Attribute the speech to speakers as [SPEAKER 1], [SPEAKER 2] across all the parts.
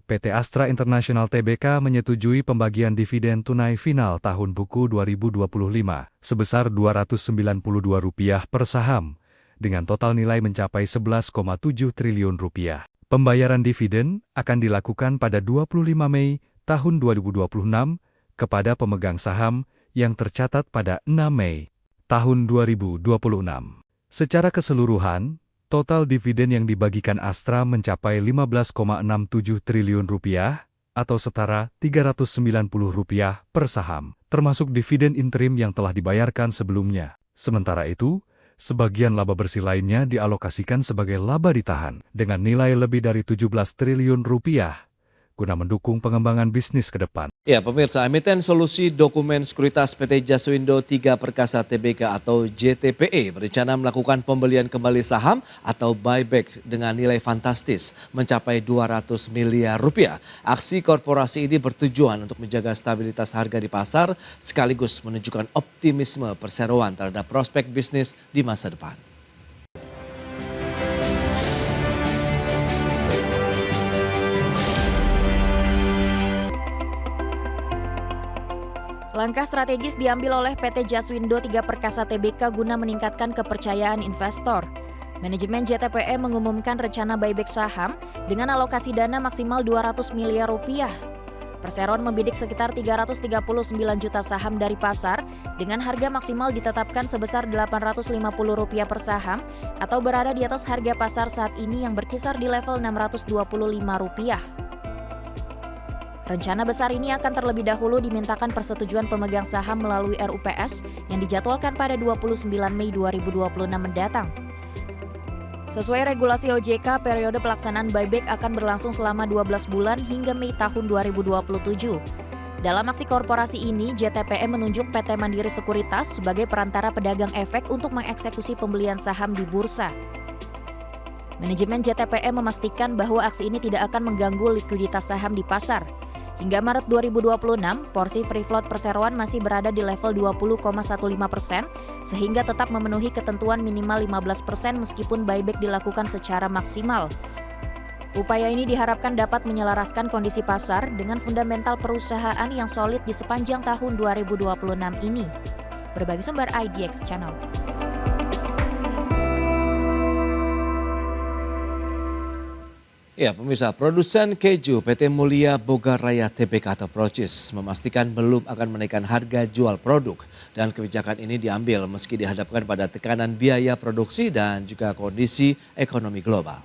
[SPEAKER 1] PT Astra International Tbk menyetujui pembagian dividen tunai final tahun buku 2025 sebesar Rp292 per saham, dengan total nilai mencapai Rp11,7 triliun. Pembayaran dividen akan dilakukan pada 25 Mei tahun 2026 kepada pemegang saham yang tercatat pada 6 Mei tahun 2026. Secara keseluruhan, total dividen yang dibagikan Astra mencapai Rp15,67 triliun atau setara Rp390 per saham, termasuk dividen interim yang telah dibayarkan sebelumnya. Sementara itu, sebagian laba bersih lainnya dialokasikan sebagai laba ditahan dengan nilai lebih dari Rp17 triliun guna mendukung pengembangan bisnis ke depan.
[SPEAKER 2] Ya, pemirsa, emiten solusi dokumen sekuritas PT Jaswindo 3 Perkasa Tbk atau JTPE berencana melakukan pembelian kembali saham atau buyback dengan nilai fantastis mencapai Rp200 miliar. Aksi korporasi ini bertujuan untuk menjaga stabilitas harga di pasar sekaligus menunjukkan optimisme perseroan terhadap prospek bisnis di masa depan.
[SPEAKER 3] Langkah strategis diambil oleh PT Jaswindo 3 Perkasa Tbk guna meningkatkan kepercayaan investor. Manajemen JTPE mengumumkan rencana buyback saham dengan alokasi dana maksimal Rp200 miliar. Perseroan membidik sekitar 339 juta saham dari pasar dengan harga maksimal ditetapkan sebesar Rp850 per saham atau berada di atas harga pasar saat ini yang berkisar di level Rp625. Rencana besar ini akan terlebih dahulu dimintakan persetujuan pemegang saham melalui RUPS yang dijadwalkan pada 29 Mei 2026 mendatang. Sesuai regulasi OJK, periode pelaksanaan buyback akan berlangsung selama 12 bulan hingga Mei tahun 2027. Dalam aksi korporasi ini, JTPE menunjuk PT Mandiri Sekuritas sebagai perantara pedagang efek untuk mengeksekusi pembelian saham di bursa. Manajemen JTPE memastikan bahwa aksi ini tidak akan mengganggu likuiditas saham di pasar. Hingga Maret 2026, porsi free float perseroan masih berada di level 20,15%, sehingga tetap memenuhi ketentuan minimal 15% meskipun buyback dilakukan secara maksimal. Upaya ini diharapkan dapat menyelaraskan kondisi pasar dengan fundamental perusahaan yang solid di sepanjang tahun 2026 ini. Berbagai sumber IDX Channel.
[SPEAKER 2] Ya, pemirsa, produsen keju PT Mulia Bogaraya Tbk atau Procis memastikan belum akan menaikkan harga jual produk. Dan kebijakan ini diambil meski dihadapkan pada tekanan biaya produksi dan juga kondisi ekonomi global.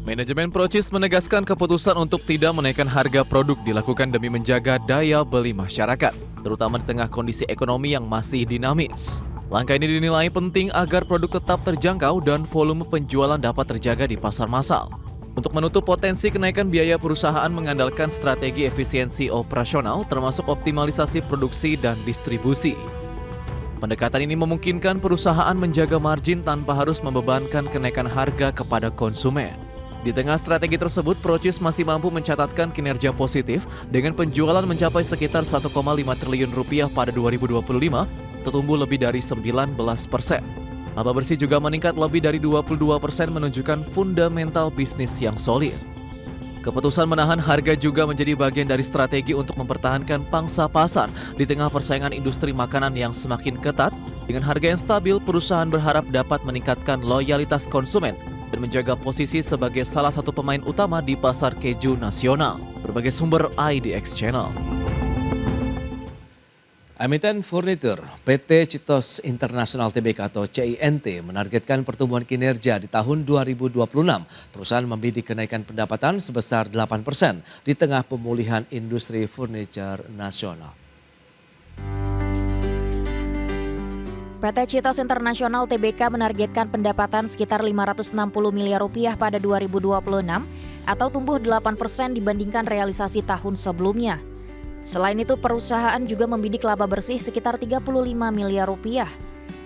[SPEAKER 4] Manajemen Procis menegaskan keputusan untuk tidak menaikkan harga produk dilakukan demi menjaga daya beli masyarakat, terutama di tengah kondisi ekonomi yang masih dinamis. Langkah ini dinilai penting agar produk tetap terjangkau dan volume penjualan dapat terjaga di pasar massal. Untuk menutup potensi kenaikan biaya, perusahaan mengandalkan strategi efisiensi operasional termasuk optimalisasi produksi dan distribusi. Pendekatan ini memungkinkan perusahaan menjaga margin tanpa harus membebankan kenaikan harga kepada konsumen. Di tengah strategi tersebut, Procis masih mampu mencatatkan kinerja positif dengan penjualan mencapai sekitar Rp1,5 triliun pada 2025, tertumbuh lebih dari 19%. Laba bersih juga meningkat lebih dari 22% menunjukkan fundamental bisnis yang solid. Keputusan menahan harga juga menjadi bagian dari strategi untuk mempertahankan pangsa pasar di tengah persaingan industri makanan yang semakin ketat. Dengan harga yang stabil, perusahaan berharap dapat meningkatkan loyalitas konsumen dan menjaga posisi sebagai salah satu pemain utama di pasar keju nasional. Berbagai sumber IDX Channel.
[SPEAKER 2] Emiten furnitur PT Citos International Tbk atau CINT menargetkan pertumbuhan kinerja di tahun 2026. Perusahaan membidik kenaikan pendapatan sebesar 8% di tengah pemulihan industri furniture nasional.
[SPEAKER 3] PT Citos International Tbk menargetkan pendapatan sekitar Rp560 miliar pada 2026 atau tumbuh 8% dibandingkan realisasi tahun sebelumnya. Selain itu, perusahaan juga membidik laba bersih sekitar Rp35 miliar.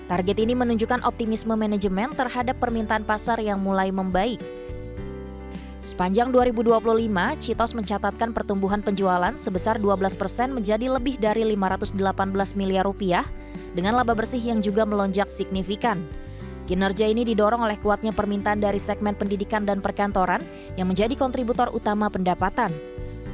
[SPEAKER 3] Target ini menunjukkan optimisme manajemen terhadap permintaan pasar yang mulai membaik. Sepanjang 2025, Citos mencatatkan pertumbuhan penjualan sebesar 12% menjadi lebih dari Rp518 miliar dengan laba bersih yang juga melonjak signifikan. Kinerja ini didorong oleh kuatnya permintaan dari segmen pendidikan dan perkantoran yang menjadi kontributor utama pendapatan.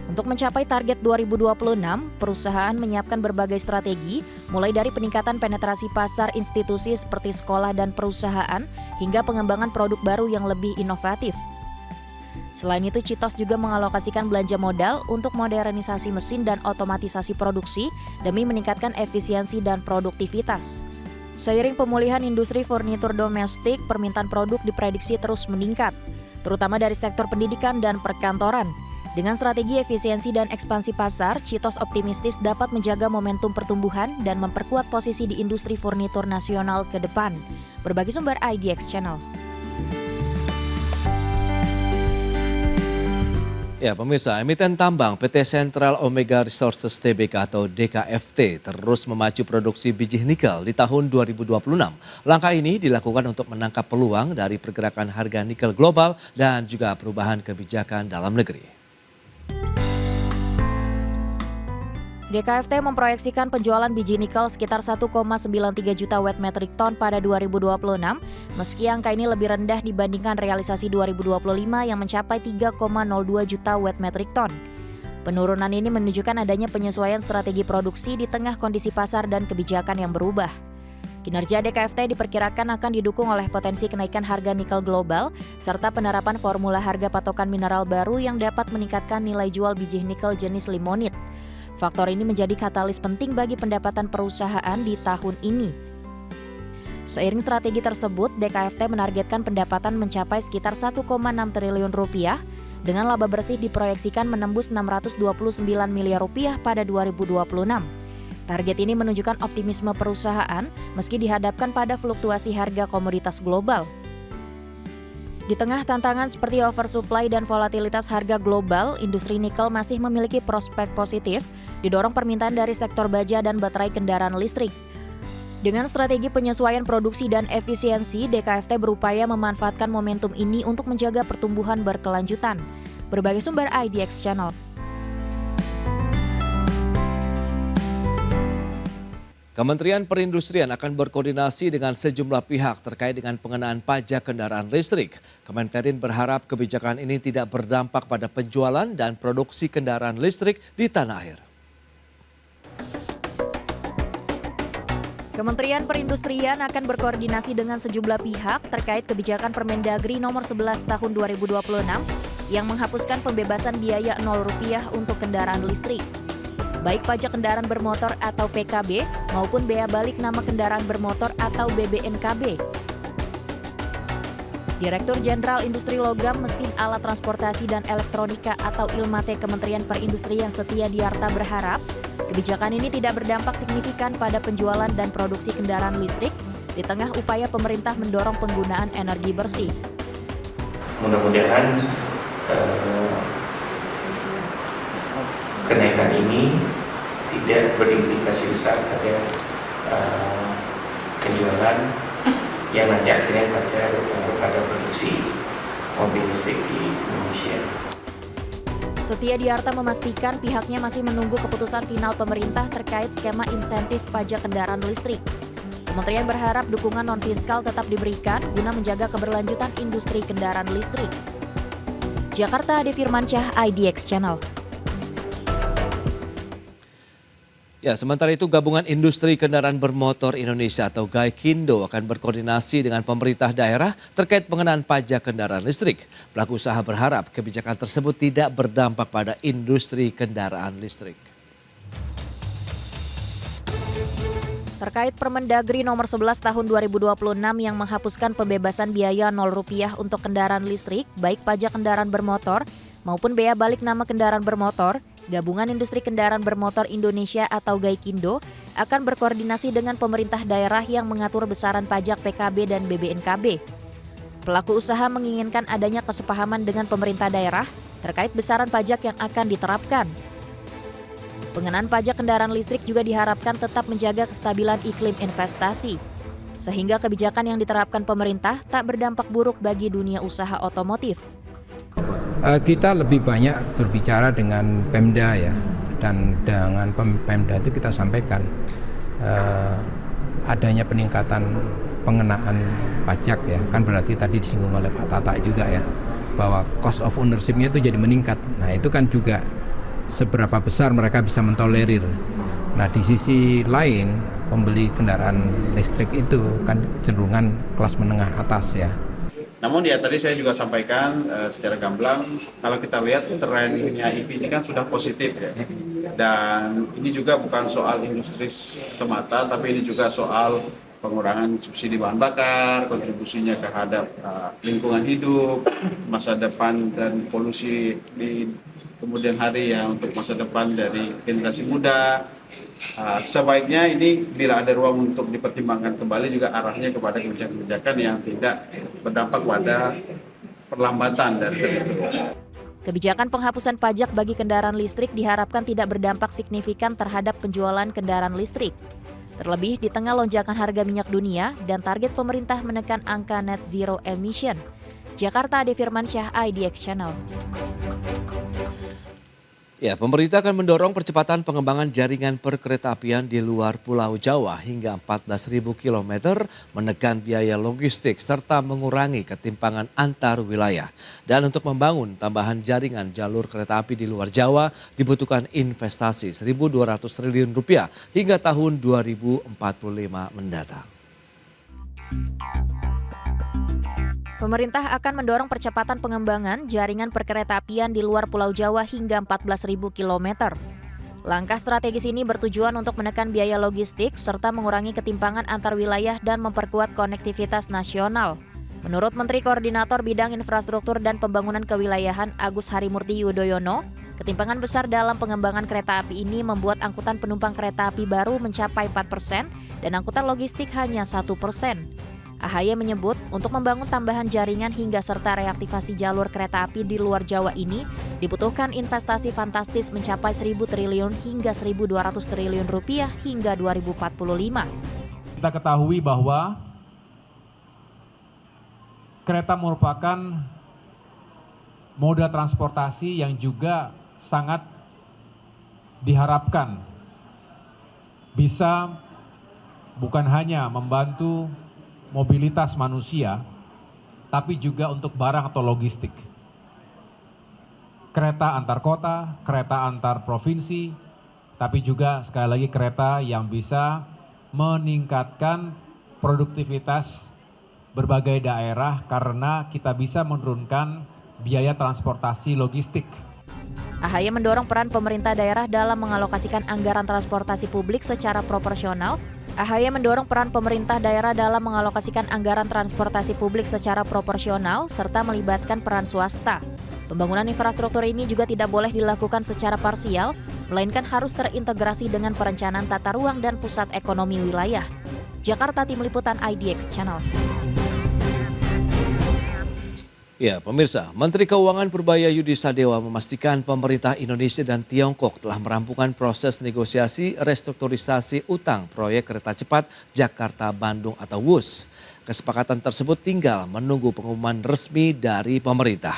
[SPEAKER 3] Untuk mencapai target 2026, perusahaan menyiapkan berbagai strategi, mulai dari peningkatan penetrasi pasar institusi seperti sekolah dan perusahaan, hingga pengembangan produk baru yang lebih inovatif. Selain itu, Citos juga mengalokasikan belanja modal untuk modernisasi mesin dan otomatisasi produksi demi meningkatkan efisiensi dan produktivitas. Seiring pemulihan industri furnitur domestik, permintaan produk diprediksi terus meningkat, terutama dari sektor pendidikan dan perkantoran. Dengan strategi efisiensi dan ekspansi pasar, Citos optimistis dapat menjaga momentum pertumbuhan dan memperkuat posisi di industri furnitur nasional ke depan. Berbagi sumber IDX Channel.
[SPEAKER 2] Ya pemirsa, emiten tambang PT Central Omega Resources Tbk atau DKFT terus memacu produksi biji nikel di tahun 2026. Langkah ini dilakukan untuk menangkap peluang dari pergerakan harga nikel global dan juga perubahan kebijakan dalam negeri.
[SPEAKER 3] DKFT memproyeksikan penjualan biji nikel sekitar 1,93 juta wet metric ton pada 2026, meski angka ini lebih rendah dibandingkan realisasi 2025 yang mencapai 3,02 juta wet metric ton. Penurunan ini menunjukkan adanya penyesuaian strategi produksi di tengah kondisi pasar dan kebijakan yang berubah. Kinerja DKFT diperkirakan akan didukung oleh potensi kenaikan harga nikel global, serta penerapan formula harga patokan mineral baru yang dapat meningkatkan nilai jual biji nikel jenis limonit. Faktor ini menjadi katalis penting bagi pendapatan perusahaan di tahun ini. Seiring strategi tersebut, DKFT menargetkan pendapatan mencapai sekitar 1,6 triliun rupiah, dengan laba bersih diproyeksikan menembus 629 miliar rupiah pada 2026. Target ini menunjukkan optimisme perusahaan meski dihadapkan pada fluktuasi harga komoditas global. Di tengah tantangan seperti oversupply dan volatilitas harga global, industri nikel masih memiliki prospek positif, didorong permintaan dari sektor baja dan baterai kendaraan listrik. Dengan strategi penyesuaian produksi dan efisiensi, DKFT berupaya memanfaatkan momentum ini untuk menjaga pertumbuhan berkelanjutan. Berbagai sumber IDX Channel.
[SPEAKER 2] Kementerian Perindustrian akan berkoordinasi dengan sejumlah pihak terkait dengan pengenaan pajak kendaraan listrik. Kemenperin berharap kebijakan ini tidak berdampak pada penjualan dan produksi kendaraan listrik di tanah air.
[SPEAKER 3] Kementerian Perindustrian akan berkoordinasi dengan sejumlah pihak terkait kebijakan Permendagri nomor 11 tahun 2026 yang menghapuskan pembebasan biaya Rp0 untuk kendaraan listrik. Baik pajak kendaraan bermotor atau PKB maupun bea balik nama kendaraan bermotor atau BBNKB. Direktur Jenderal Industri Logam, Mesin, Alat Transportasi dan Elektronika atau ILMATE Kementerian Perindustrian Setia Diarta berharap kebijakan ini tidak berdampak signifikan pada penjualan dan produksi kendaraan listrik di tengah upaya pemerintah mendorong penggunaan energi bersih.
[SPEAKER 5] Mudah-mudahan kenaikan ini tidak berimplikasi besar pada penjualan yang nanti akhirnya pada produksi mobil listrik di Indonesia.
[SPEAKER 3] Setia Diarta memastikan pihaknya masih menunggu keputusan final pemerintah terkait skema insentif pajak kendaraan listrik. Kementerian berharap dukungan non-fiskal tetap diberikan guna menjaga keberlanjutan industri kendaraan listrik. Jakarta, Ade Firmansyah, IDX Channel.
[SPEAKER 2] Ya, sementara itu Gabungan Industri Kendaraan Bermotor Indonesia atau GAIKINDO akan berkoordinasi dengan pemerintah daerah terkait pengenaan pajak kendaraan listrik. Pelaku usaha berharap kebijakan tersebut tidak berdampak pada industri kendaraan listrik.
[SPEAKER 3] Terkait Permendagri nomor 11 tahun 2026 yang menghapuskan pembebasan biaya Rp0 untuk kendaraan listrik, baik pajak kendaraan bermotor maupun bea balik nama kendaraan bermotor, Gabungan Industri Kendaraan Bermotor Indonesia atau GAIKINDO akan berkoordinasi dengan pemerintah daerah yang mengatur besaran pajak PKB dan BBNKB. Pelaku usaha menginginkan adanya kesepahaman dengan pemerintah daerah terkait besaran pajak yang akan diterapkan. Pengenaan pajak kendaraan listrik juga diharapkan tetap menjaga kestabilan iklim investasi, sehingga kebijakan yang diterapkan pemerintah tak berdampak buruk bagi dunia usaha otomotif.
[SPEAKER 6] Kita lebih banyak berbicara dengan Pemda ya, dan dengan Pemda itu kita sampaikan adanya peningkatan pengenaan pajak ya, kan berarti tadi disinggung oleh Pak Tata juga ya, bahwa cost of ownership-nya itu jadi meningkat. Nah itu kan juga seberapa besar mereka bisa mentolerir. Nah di sisi lain pembeli kendaraan listrik itu kan cenderungan kelas menengah atas ya.
[SPEAKER 7] Namun ya tadi saya juga sampaikan secara gamblang, kalau kita lihat trennya EV ini kan sudah positif ya. Dan ini juga bukan soal industri semata, tapi ini juga soal pengurangan subsidi bahan bakar, kontribusinya terhadap lingkungan hidup, masa depan dan polusi di kemudian hari ya untuk masa depan dari generasi muda. Sebaiknya ini bila ada ruang untuk dipertimbangkan kembali juga arahnya kepada kebijakan-kebijakan yang tidak berdampak pada perlambatan dari teknologi.
[SPEAKER 3] Kebijakan penghapusan pajak bagi kendaraan listrik diharapkan tidak berdampak signifikan terhadap penjualan kendaraan listrik. Terlebih di tengah lonjakan harga minyak dunia dan target pemerintah menekan angka net zero emission. Jakarta, Ade Firmansyah, IDX Channel.
[SPEAKER 2] Ya, pemerintah akan mendorong percepatan pengembangan jaringan perkeretaapian di luar Pulau Jawa hingga 14.000 km, menekan biaya logistik serta mengurangi ketimpangan antar wilayah. Dan untuk membangun tambahan jaringan jalur kereta api di luar Jawa dibutuhkan investasi 1.200 triliun rupiah hingga tahun 2045 mendatang.
[SPEAKER 3] Pemerintah akan mendorong percepatan pengembangan jaringan perkeretaapian di luar Pulau Jawa hingga 14.000 km. Langkah strategis ini bertujuan untuk menekan biaya logistik serta mengurangi ketimpangan antar wilayah dan memperkuat konektivitas nasional. Menurut Menteri Koordinator Bidang Infrastruktur dan Pembangunan Kewilayahan Agus Harimurti Yudhoyono, ketimpangan besar dalam pengembangan kereta api ini membuat angkutan penumpang kereta api baru mencapai 4% dan angkutan logistik hanya 1%. AHY menyebut untuk membangun tambahan jaringan hingga serta reaktivasi jalur kereta api di luar Jawa ini dibutuhkan investasi fantastis mencapai 1.000 triliun hingga 1.200 triliun rupiah hingga 2045.
[SPEAKER 8] Kita ketahui bahwa kereta merupakan moda transportasi yang juga sangat diharapkan bisa bukan hanya membantu mobilitas manusia, tapi juga untuk barang atau logistik. Kereta antar kota, kereta antar provinsi, tapi juga sekali lagi kereta yang bisa meningkatkan produktivitas berbagai daerah karena kita bisa menurunkan biaya transportasi logistik.
[SPEAKER 3] AHY mendorong peran pemerintah daerah dalam mengalokasikan anggaran transportasi publik secara proporsional. AHY mendorong peran pemerintah daerah dalam mengalokasikan anggaran transportasi publik secara proporsional serta melibatkan peran swasta. Pembangunan infrastruktur ini juga tidak boleh dilakukan secara parsial, melainkan harus terintegrasi dengan perencanaan tata ruang dan pusat ekonomi wilayah. Jakarta, Tim Liputan IDX Channel.
[SPEAKER 2] Ya, pemirsa, Menteri Keuangan Purbaya Yudi Sadewa memastikan pemerintah Indonesia dan Tiongkok telah merampungkan proses negosiasi restrukturisasi utang proyek kereta cepat Jakarta-Bandung atau WUS. Kesepakatan tersebut tinggal menunggu pengumuman resmi dari pemerintah.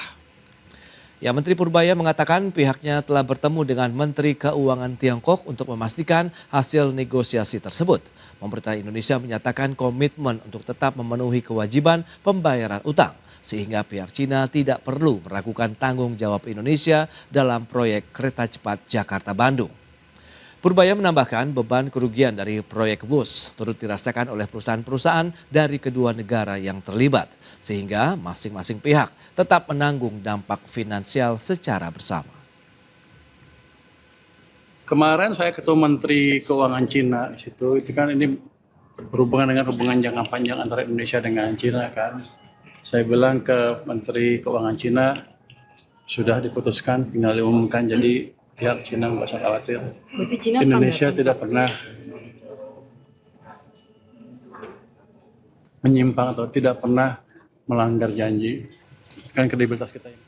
[SPEAKER 2] Ya, Menteri Purbaya mengatakan pihaknya telah bertemu dengan Menteri Keuangan Tiongkok untuk memastikan hasil negosiasi tersebut. Pemerintah Indonesia menyatakan komitmen untuk tetap memenuhi kewajiban pembayaran utang, sehingga pihak Cina tidak perlu meragukan tanggung jawab Indonesia dalam proyek kereta cepat Jakarta-Bandung. Purbaya menambahkan beban kerugian dari proyek WUS turut dirasakan oleh perusahaan-perusahaan dari kedua negara yang terlibat, sehingga masing-masing pihak tetap menanggung dampak finansial secara bersama.
[SPEAKER 9] Kemarin saya ketemu Menteri Keuangan Cina di situ, itu kan ini berhubungan dengan hubungan jangka panjang antara Indonesia dengan Cina kan. Saya bilang ke Menteri Keuangan Cina, sudah diputuskan, tinggal diumumkan, jadi pihak Cina nggak usah khawatir. Indonesia tidak pernah menyimpang atau tidak pernah melanggar janji. Kan kredibilitas kita ini.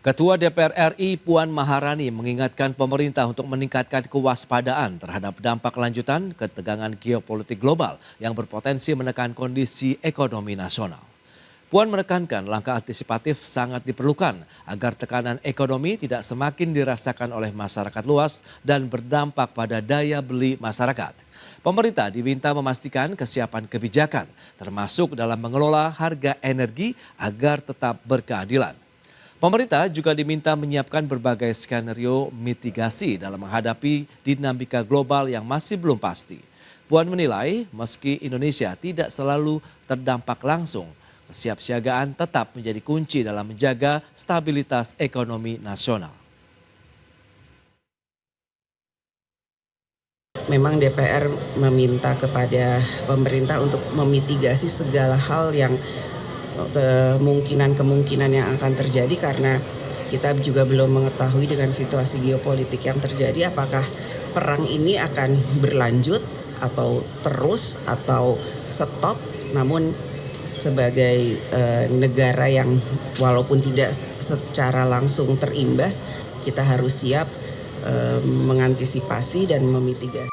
[SPEAKER 2] Ketua DPR RI Puan Maharani mengingatkan pemerintah untuk meningkatkan kewaspadaan terhadap dampak lanjutan ketegangan geopolitik global yang berpotensi menekan kondisi ekonomi nasional. Puan menekankan langkah antisipatif sangat diperlukan agar tekanan ekonomi tidak semakin dirasakan oleh masyarakat luas dan berdampak pada daya beli masyarakat. Pemerintah diminta memastikan kesiapan kebijakan, termasuk dalam mengelola harga energi agar tetap berkeadilan. Pemerintah juga diminta menyiapkan berbagai skenario mitigasi dalam menghadapi dinamika global yang masih belum pasti. Puan menilai meski Indonesia tidak selalu terdampak langsung, kesiapsiagaan tetap menjadi kunci dalam menjaga stabilitas ekonomi nasional.
[SPEAKER 10] Memang DPR meminta kepada pemerintah untuk memitigasi segala hal yang kemungkinan yang akan terjadi, karena kita juga belum mengetahui dengan situasi geopolitik yang terjadi apakah perang ini akan berlanjut atau terus atau stop. Namun sebagai negara yang walaupun tidak secara langsung terimbas, kita harus siap mengantisipasi dan memitigasi.